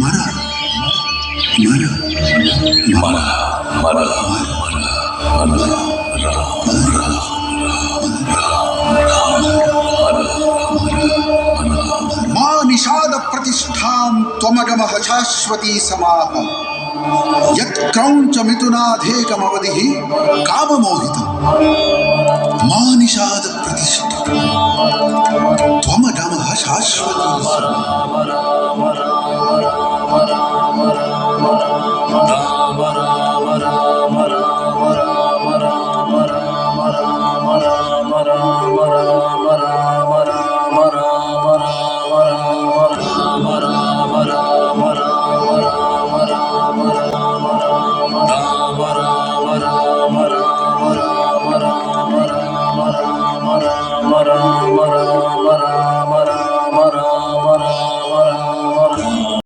ಮರ ಮರ ಮರ ಮರ ಮಾ ನಿಷಾದ ಪ್ರತಿಷ್ಠಾಂ ತ್ವಮಗಮಃ ಶಾಶ್ವತೀ ಸಮಾಹ ಯತ್ ಕ್ರೌಂಚ ಮಿಥುನಾಧೇಕಮವಧಿ ಕಾಮಮೋಹಿತಂ ಮಾ ನಿಷಾದ ಪ್ರತಿಷ್ಠಾ ತ್ವಮಗಮಃ ಶಾಶ್ವತೀ